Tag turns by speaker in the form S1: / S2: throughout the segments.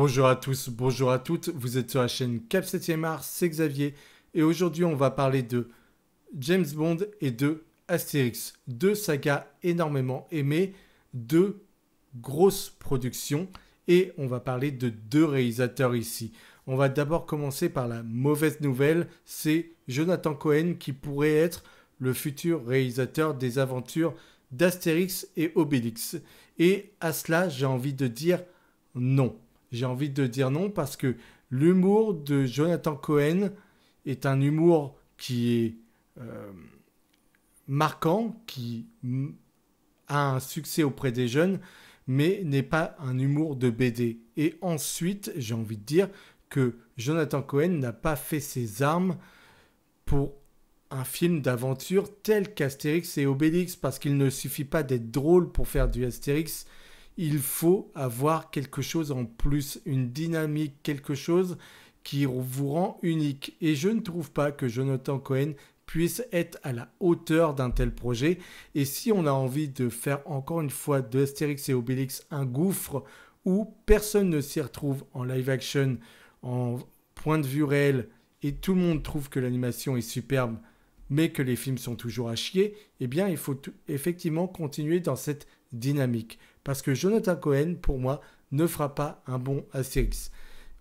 S1: Bonjour à tous, bonjour à toutes, vous êtes sur la chaîne Cap 7e Art, c'est Xavier et aujourd'hui on va parler de James Bond et de Astérix. Deux sagas énormément aimées, deux grosses productions et on va parler de deux réalisateurs ici. On va d'abord commencer par la mauvaise nouvelle, c'est Jonathan Cohen qui pourrait être le futur réalisateur des aventures d'Astérix et Obélix. Et à cela j'ai envie de dire non. J'ai envie de dire non parce que l'humour de Jonathan Cohen est un humour qui est marquant, qui a un succès auprès des jeunes, mais n'est pas un humour de BD. Et ensuite, j'ai envie de dire que Jonathan Cohen n'a pas fait ses armes pour un film d'aventure tel qu'Astérix et Obélix, parce qu'il ne suffit pas d'être drôle pour faire du Astérix. Il faut avoir quelque chose en plus, une dynamique, quelque chose qui vous rend unique. Et je ne trouve pas que Jonathan Cohen puisse être à la hauteur d'un tel projet. Et si on a envie de faire encore une fois de Astérix et Obélix un gouffre où personne ne s'y retrouve en live action, en point de vue réel, et tout le monde trouve que l'animation est superbe, mais que les films sont toujours à chier, eh bien il faut effectivement continuer dans cette dynamique. Parce que Jonathan Cohen, pour moi, ne fera pas un bon Astérix.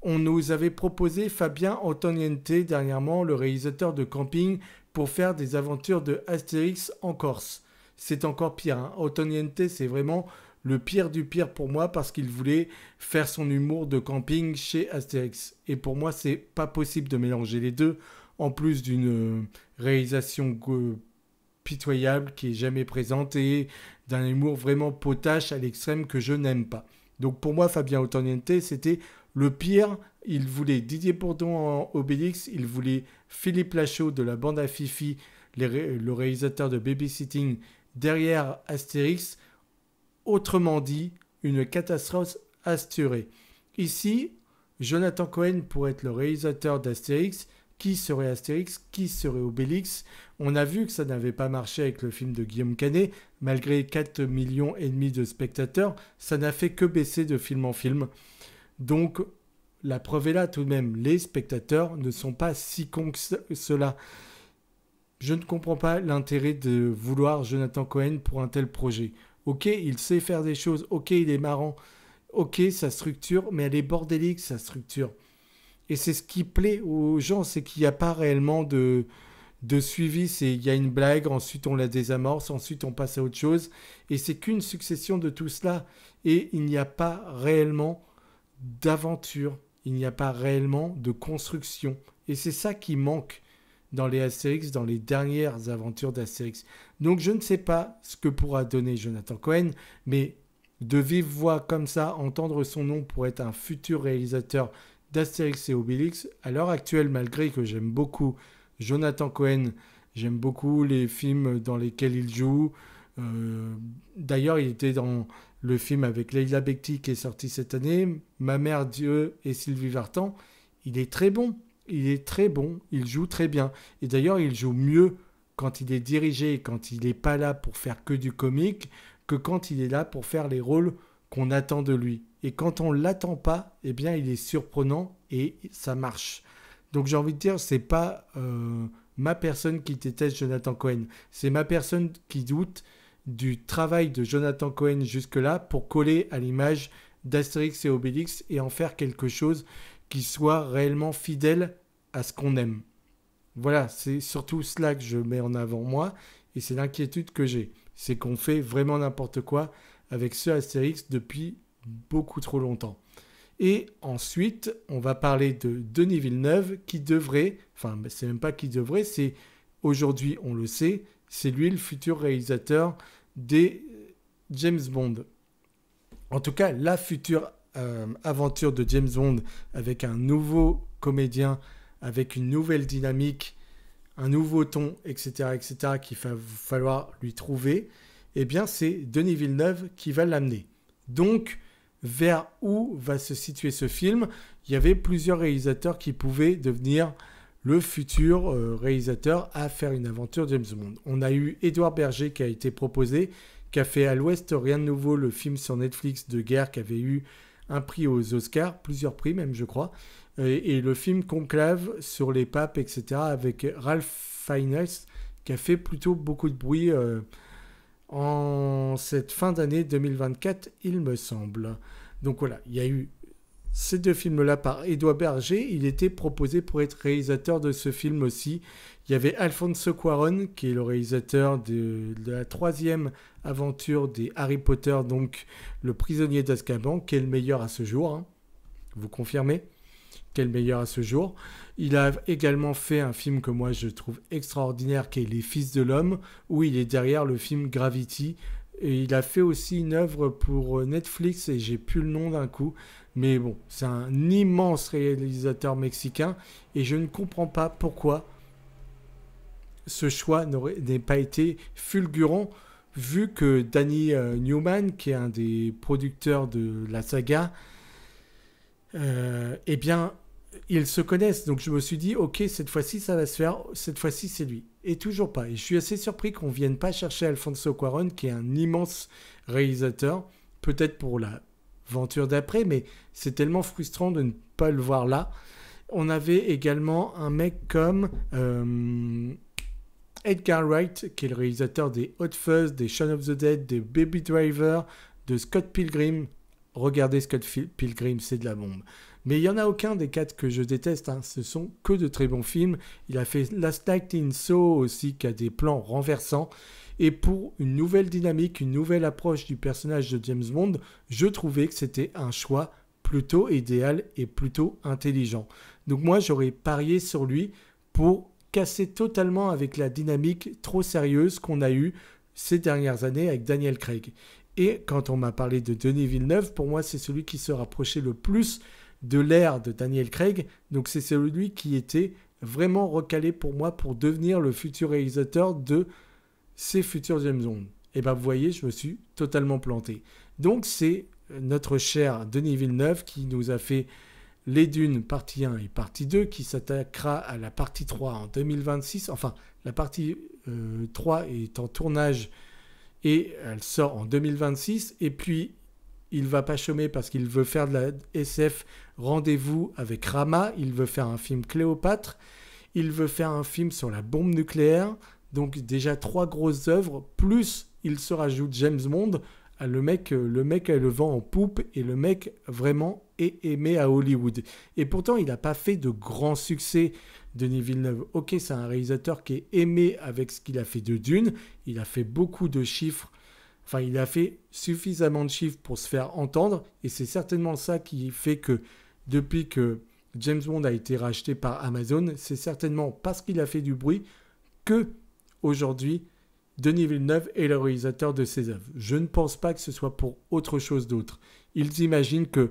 S1: On nous avait proposé Fabien Antoniente dernièrement, le réalisateur de Camping, pour faire des aventures de Astérix en Corse. C'est encore pire. Hein. Antoniente, c'est vraiment le pire du pire pour moi parce qu'il voulait faire son humour de camping chez Astérix. Et pour moi, c'est pas possible de mélanger les deux, en plus d'une réalisation pitoyable qui est jamais présente et d'un humour vraiment potache à l'extrême que je n'aime pas. Donc pour moi, Fabien Antoniente, c'était le pire. Il voulait Didier Bourdon en Obélix, il voulait Philippe Lachaud de la bande à Fifi, le réalisateur de Babysitting, derrière Astérix. Autrement dit, une catastrophe assurée. Ici, Jonathan Cohen pourrait être le réalisateur d'Astérix. Qui serait Astérix? Qui serait Obélix? On a vu que ça n'avait pas marché avec le film de Guillaume Canet. Malgré 4,5 millions de spectateurs, ça n'a fait que baisser de film en film. Donc, la preuve est là tout de même. Les spectateurs ne sont pas si cons que cela. Je ne comprends pas l'intérêt de vouloir Jonathan Cohen pour un tel projet. Ok, il sait faire des choses. Ok, il est marrant. Ok, sa structure, mais elle est bordélique, sa structure. Et c'est ce qui plaît aux gens, c'est qu'il n'y a pas réellement de suivi. Il y a une blague, ensuite on la désamorce, ensuite on passe à autre chose. Et c'est qu'une succession de tout cela. Et il n'y a pas réellement d'aventure, il n'y a pas réellement de construction. Et c'est ça qui manque dans les Astérix, dans les dernières aventures d'Astérix. Donc je ne sais pas ce que pourra donner Jonathan Cohen, mais de vive voix comme ça, entendre son nom pour être un futur réalisateur d'Astérix et Obélix, à l'heure actuelle, malgré que j'aime beaucoup Jonathan Cohen, j'aime beaucoup les films dans lesquels il joue. D'ailleurs, il était dans le film avec Leila Bekti qui est sorti cette année, Ma mère Dieu et Sylvie Vartan. Il est très bon, il est très bon, il joue très bien. Et d'ailleurs, il joue mieux quand il est dirigé, quand il n'est pas là pour faire que du comique, que quand il est là pour faire les rôles qu'on attend de lui. Et quand on ne l'attend pas, eh bien, il est surprenant et ça marche. Donc j'ai envie de dire, c'est pas ma personne qui déteste Jonathan Cohen. C'est ma personne qui doute du travail de Jonathan Cohen jusque-là pour coller à l'image d'Astérix et Obélix et en faire quelque chose qui soit réellement fidèle à ce qu'on aime. Voilà, c'est surtout cela que je mets en avant moi et c'est l'inquiétude que j'ai. C'est qu'on fait vraiment n'importe quoi avec ce Astérix depuis beaucoup trop longtemps. Et ensuite, on va parler de Denis Villeneuve qui devrait, enfin c'est même pas qui devrait, c'est aujourd'hui on le sait, c'est lui le futur réalisateur des James Bond. En tout cas, la future aventure de James Bond avec un nouveau comédien, avec une nouvelle dynamique, un nouveau ton, etc., qu'il va falloir lui trouver, eh bien c'est Denis Villeneuve qui va l'amener. Donc, vers où va se situer ce film? Il y avait plusieurs réalisateurs qui pouvaient devenir le futur réalisateur à faire une aventure James Bond. On a eu Édouard Berger qui a été proposé, qui a fait À l'Ouest, rien de nouveau, le film sur Netflix de guerre qui avait eu un prix aux Oscars, plusieurs prix même je crois, et le film Conclave sur les papes, etc. avec Ralph Fiennes qui a fait plutôt beaucoup de bruit en cette fin d'année 2024, il me semble. Donc voilà, il y a eu ces deux films-là par Édouard Berger. Il était proposé pour être réalisateur de ce film aussi. Il y avait Alfonso Cuarón, qui est le réalisateur de la troisième aventure des Harry Potter, donc Le Prisonnier d'Azkaban, qui est le meilleur à ce jour. Hein. Vous confirmez ? Qui est le meilleur à ce jour. Il a également fait un film que moi je trouve extraordinaire, qui est Les Fils de l'Homme, où il est derrière le film Gravity. Et il a fait aussi une œuvre pour Netflix, et j'ai plus le nom d'un coup. Mais bon, c'est un immense réalisateur mexicain, et je ne comprends pas pourquoi ce choix n'ait pas été fulgurant, vu que Danny Newman, qui est un des producteurs de la saga, eh bien, ils se connaissent. Donc je me suis dit, ok, cette fois-ci, ça va se faire. Cette fois-ci, c'est lui. Et toujours pas. Et je suis assez surpris qu'on ne vienne pas chercher Alfonso Cuarón, qui est un immense réalisateur. Peut-être pour l'aventure d'après, mais c'est tellement frustrant de ne pas le voir là. On avait également un mec comme Edgar Wright, qui est le réalisateur des Hot Fuzz, des Shaun of the Dead, des Baby Driver, de Scott Pilgrim. Regardez Scott Pilgrim, c'est de la bombe. Mais il n'y en a aucun des quatre que je déteste. Hein. Ce sont que de très bons films. Il a fait Last Night in Soho aussi, qui a des plans renversants. Et pour une nouvelle dynamique, une nouvelle approche du personnage de James Bond, je trouvais que c'était un choix plutôt idéal et plutôt intelligent. Donc moi, j'aurais parié sur lui pour casser totalement avec la dynamique trop sérieuse qu'on a eue ces dernières années avec Daniel Craig. Et quand on m'a parlé de Denis Villeneuve, pour moi, c'est celui qui se rapprochait le plus de l'ère de Daniel Craig. Donc c'est celui qui était vraiment recalé pour moi pour devenir le futur réalisateur de ces futurs James Bond. Et bien vous voyez, je me suis totalement planté. Donc c'est notre cher Denis Villeneuve qui nous a fait Les Dunes partie 1 et partie 2, qui s'attaquera à la partie 3 en 2026. Enfin, la partie 3 est en tournage et elle sort en 2026. Et puis, il ne va pas chômer parce qu'il veut faire de la SF Rendez-vous avec Rama. Il veut faire un film Cléopâtre. Il veut faire un film sur la bombe nucléaire. Donc déjà 3 grosses œuvres. Plus, il se rajoute James Bond. Le mec a le vent en poupe et le mec vraiment est aimé à Hollywood. Et pourtant, il n'a pas fait de grands succès, Denis Villeneuve. Ok, c'est un réalisateur qui est aimé avec ce qu'il a fait de Dune. Il a fait beaucoup de chiffres. Enfin, il a fait suffisamment de chiffres pour se faire entendre. Et c'est certainement ça qui fait que depuis que James Bond a été racheté par Amazon, c'est certainement parce qu'il a fait du bruit que aujourd'hui, Denis Villeneuve est le réalisateur de ses œuvres. Je ne pense pas que ce soit pour autre chose d'autre. Ils imaginent que,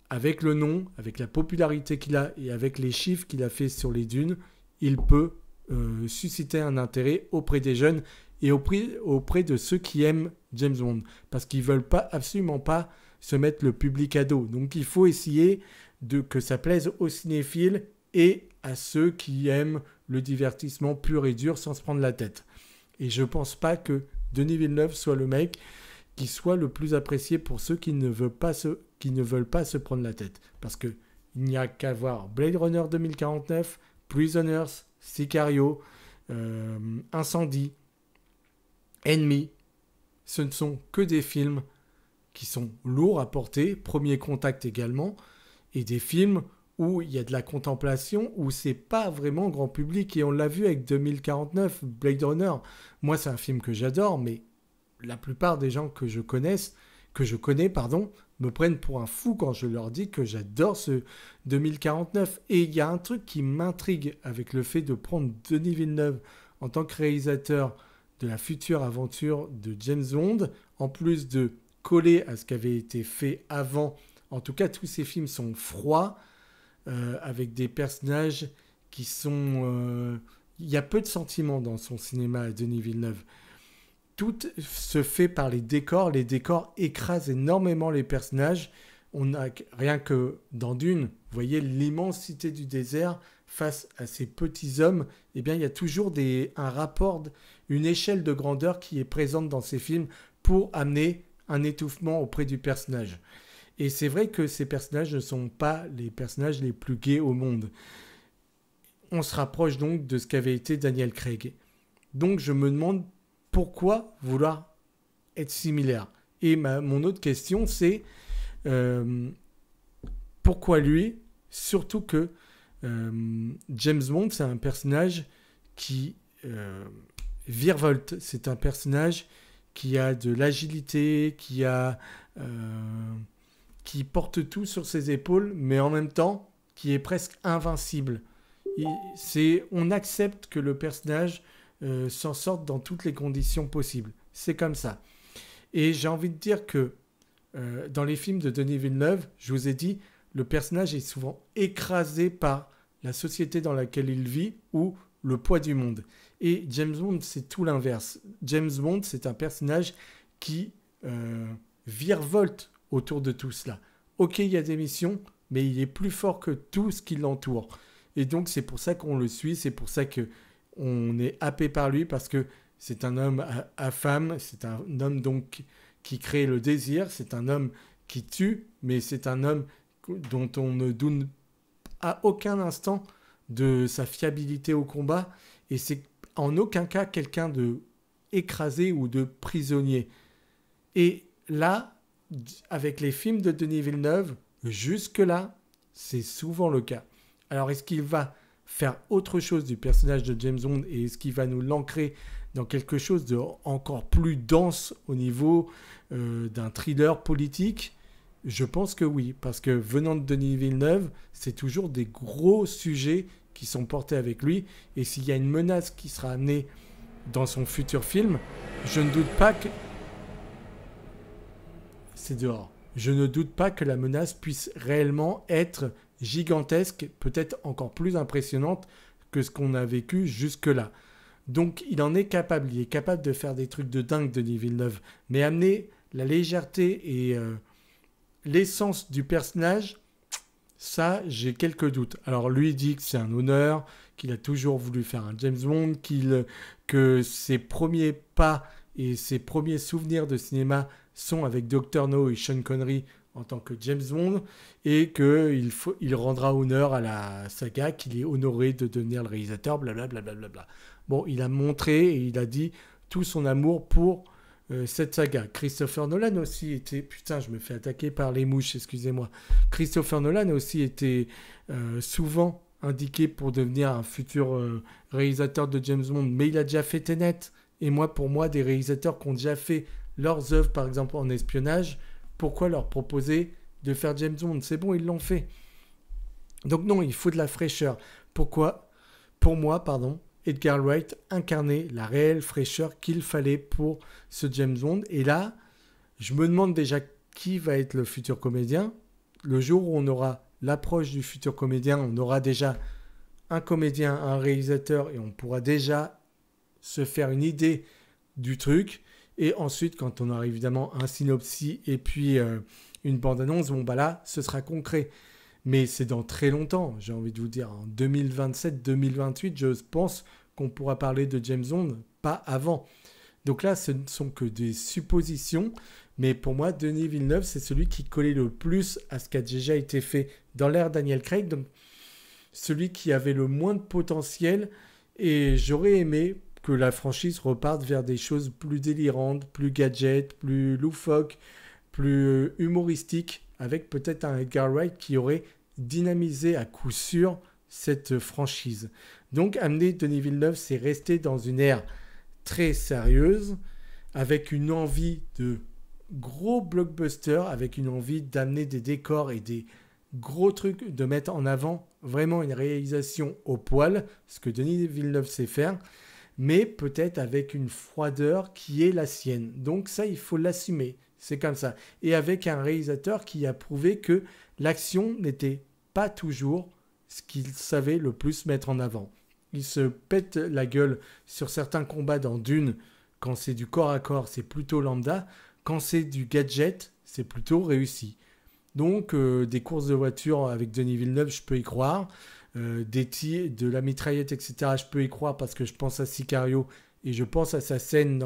S1: avec le nom, avec la popularité qu'il a et avec les chiffres qu'il a fait sur les dunes, il peut susciter un intérêt auprès des jeunes et auprès de ceux qui aiment James Bond. Parce qu'ils ne veulent absolument pas se mettre le public à dos. Donc il faut essayer que ça plaise aux cinéphiles et à ceux qui aiment le divertissement pur et dur sans se prendre la tête. Et je ne pense pas que Denis Villeneuve soit le mec qui soit le plus apprécié pour ceux qui ne veulent pas se prendre la tête. Parce qu'il n'y a qu'à voir Blade Runner 2049, Prisoners, Sicario, Incendie, Ennemi. Ce ne sont que des films qui sont lourds à porter, Premier Contact également, et des films où il y a de la contemplation, où c'est pas vraiment grand public. Et on l'a vu avec 2049, Blade Runner. Moi, c'est un film que j'adore, mais la plupart des gens que je connais, me prennent pour un fou quand je leur dis que j'adore ce 2049. Et il y a un truc qui m'intrigue avec le fait de prendre Denis Villeneuve en tant que réalisateur de la future aventure de James Bond, en plus de coller à ce qui avait été fait avant. En tout cas, tous ces films sont froids, avec des personnages qui sont... Il y a peu de sentiments dans son cinéma à Denis Villeneuve. Tout se fait par les décors. Les décors écrasent énormément les personnages. On a rien que dans Dune, vous voyez l'immensité du désert face à ces petits hommes. Eh bien, il y a toujours un rapport, une échelle de grandeur qui est présente dans ces films pour amener un étouffement auprès du personnage. Et c'est vrai que ces personnages ne sont pas les personnages les plus gays au monde. On se rapproche donc de ce qu'avait été Daniel Craig. Donc je me demande pourquoi vouloir être similaire. Et mon autre question, c'est pourquoi lui? Surtout que James Bond, c'est un personnage qui virevolte. C'est un personnage qui a de l'agilité, qui porte tout sur ses épaules, mais en même temps, qui est presque invincible. On accepte que le personnage s'en sorte dans toutes les conditions possibles. C'est comme ça. Et j'ai envie de dire que dans les films de Denis Villeneuve, je vous ai dit, le personnage est souvent écrasé par la société dans laquelle il vit ou le poids du monde. Et James Bond, c'est tout l'inverse. James Bond, c'est un personnage qui virevolte autour de tout cela. Ok, il y a des missions, mais il est plus fort que tout ce qui l'entoure. Et donc, c'est pour ça qu'on le suit, c'est pour ça qu'on est happé par lui, parce que c'est un homme à femme, c'est un homme donc qui crée le désir, c'est un homme qui tue, mais c'est un homme dont on ne doute à aucun instant de sa fiabilité au combat, et c'est en aucun cas quelqu'un de écrasé ou de prisonnier. Et là, avec les films de Denis Villeneuve, jusque-là, c'est souvent le cas. Alors, est-ce qu'il va faire autre chose du personnage de James Bond et est-ce qu'il va nous l'ancrer dans quelque chose de encore plus dense au niveau d'un thriller politique? Je pense que oui, parce que venant de Denis Villeneuve, c'est toujours des gros sujets qui sont portés avec lui. Et s'il y a une menace qui sera amenée dans son futur film, je ne doute pas que... C'est dehors. Je ne doute pas que la menace puisse réellement être gigantesque, peut-être encore plus impressionnante que ce qu'on a vécu jusque-là. Donc il en est capable, il est capable de faire des trucs de dingue, Denis Villeneuve, mais amener la légèreté et l'essence du personnage, ça, j'ai quelques doutes. Alors lui dit que c'est un honneur, qu'il a toujours voulu faire un James Bond, que ses premiers pas et ses premiers souvenirs de cinéma sont avec Dr. No et Sean Connery en tant que James Bond, et qu'il rendra honneur à la saga, qu'il est honoré de devenir le réalisateur, blablabla. Bon, il a montré et il a dit tout son amour pour cette saga. Christopher Nolan aussi était... Putain, je me fais attaquer par les mouches, excusez-moi. Christopher Nolan aussi était souvent indiqué pour devenir un futur réalisateur de James Bond, mais il a déjà fait Tenet. Et pour moi, des réalisateurs qui ont déjà fait leurs œuvres, par exemple en espionnage, pourquoi leur proposer de faire James Bond? C'est bon, ils l'ont fait. Donc non, il faut de la fraîcheur. Pourquoi? Pour moi, Edgar Wright incarnait la réelle fraîcheur qu'il fallait pour ce James Bond. Et là, je me demande déjà qui va être le futur comédien. Le jour où on aura l'approche du futur comédien, on aura déjà un comédien, un réalisateur, et on pourra déjà se faire une idée du truc. Et ensuite, quand on aura évidemment un synopsis et puis une bande-annonce, bon bah là, ce sera concret. Mais c'est dans très longtemps, j'ai envie de vous dire, en 2027-2028, je pense qu'on pourra parler de James Bond, pas avant. Donc là, ce ne sont que des suppositions, mais pour moi, Denis Villeneuve, c'est celui qui collait le plus à ce qui a déjà été fait dans l'ère Daniel Craig, donc celui qui avait le moins de potentiel, et j'aurais aimé que la franchise reparte vers des choses plus délirantes, plus gadgets, plus loufoques, plus humoristiques, avec peut-être un Edgar Wright qui aurait dynamisé à coup sûr cette franchise. Donc amener Denis Villeneuve, c'est rester dans une ère très sérieuse, avec une envie de gros blockbusters, avec une envie d'amener des décors et des gros trucs, de mettre en avant vraiment une réalisation au poil, ce que Denis Villeneuve sait faire, mais peut-être avec une froideur qui est la sienne. Donc ça, il faut l'assumer. C'est comme ça. Et avec un réalisateur qui a prouvé que l'action n'était pas toujours ce qu'il savait le plus mettre en avant. Il se pète la gueule sur certains combats dans Dune. Quand c'est du corps à corps, c'est plutôt lambda. Quand c'est du gadget, c'est plutôt réussi. Donc, des courses de voiture avec Denis Villeneuve, je peux y croire. De la mitraillette, etc., je peux y croire parce que je pense à Sicario Et je pense à sa scène,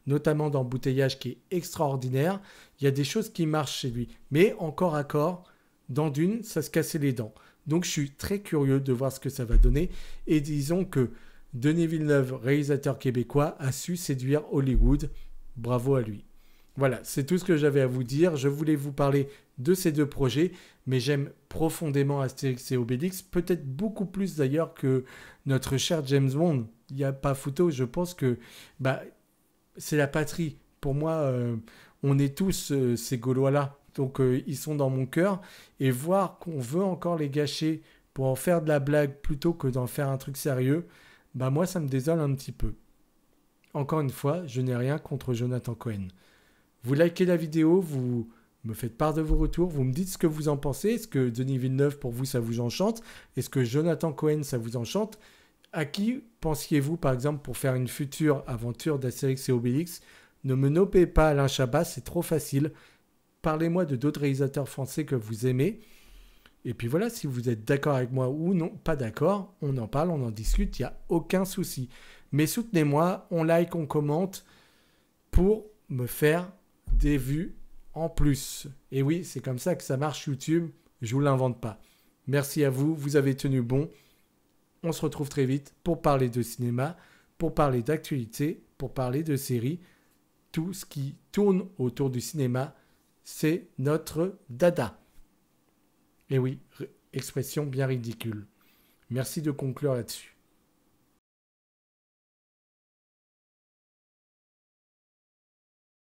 S1: notamment d'embouteillage, qui est extraordinaire. Il y a des choses qui marchent chez lui. Mais encore à corps, dans Dune, ça se cassait les dents. Donc je suis très curieux de voir ce que ça va donner. Et disons que Denis Villeneuve, réalisateur québécois, a su séduire Hollywood. Bravo à lui. Voilà, c'est tout ce que j'avais à vous dire. Je voulais vous parler de ces deux projets, mais j'aime profondément Astérix et Obélix, peut-être beaucoup plus d'ailleurs que notre cher James Bond. Il n'y a pas photo, je pense que c'est la patrie. Pour moi, on est tous ces Gaulois-là. Donc ils sont dans mon cœur. Et voir qu'on veut encore les gâcher pour en faire de la blague plutôt que d'en faire un truc sérieux, moi ça me désole un petit peu. Encore une fois, je n'ai rien contre Jonathan Cohen. Vous likez la vidéo, vous me faites part de vos retours, vous me dites ce que vous en pensez. Est-ce que Denis Villeneuve, pour vous, ça vous enchante? Est-ce que Jonathan Cohen, ça vous enchante? À qui pensiez-vous, par exemple, pour faire une future aventure d'Astérix et Obélix? Ne me nopez pas Alain Chabat, c'est trop facile. Parlez-moi de d'autres réalisateurs français que vous aimez. Et puis voilà, si vous êtes d'accord avec moi ou non, pas d'accord, on en parle, on en discute, il n'y a aucun souci. Mais soutenez-moi, on like, on commente pour me faire des vues en plus. Et oui, c'est comme ça que ça marche YouTube, je ne vous l'invente pas. Merci à vous, vous avez tenu bon. On se retrouve très vite pour parler de cinéma, pour parler d'actualité, pour parler de séries. Tout ce qui tourne autour du cinéma, c'est notre dada. Et oui, expression bien ridicule. Merci de conclure là-dessus.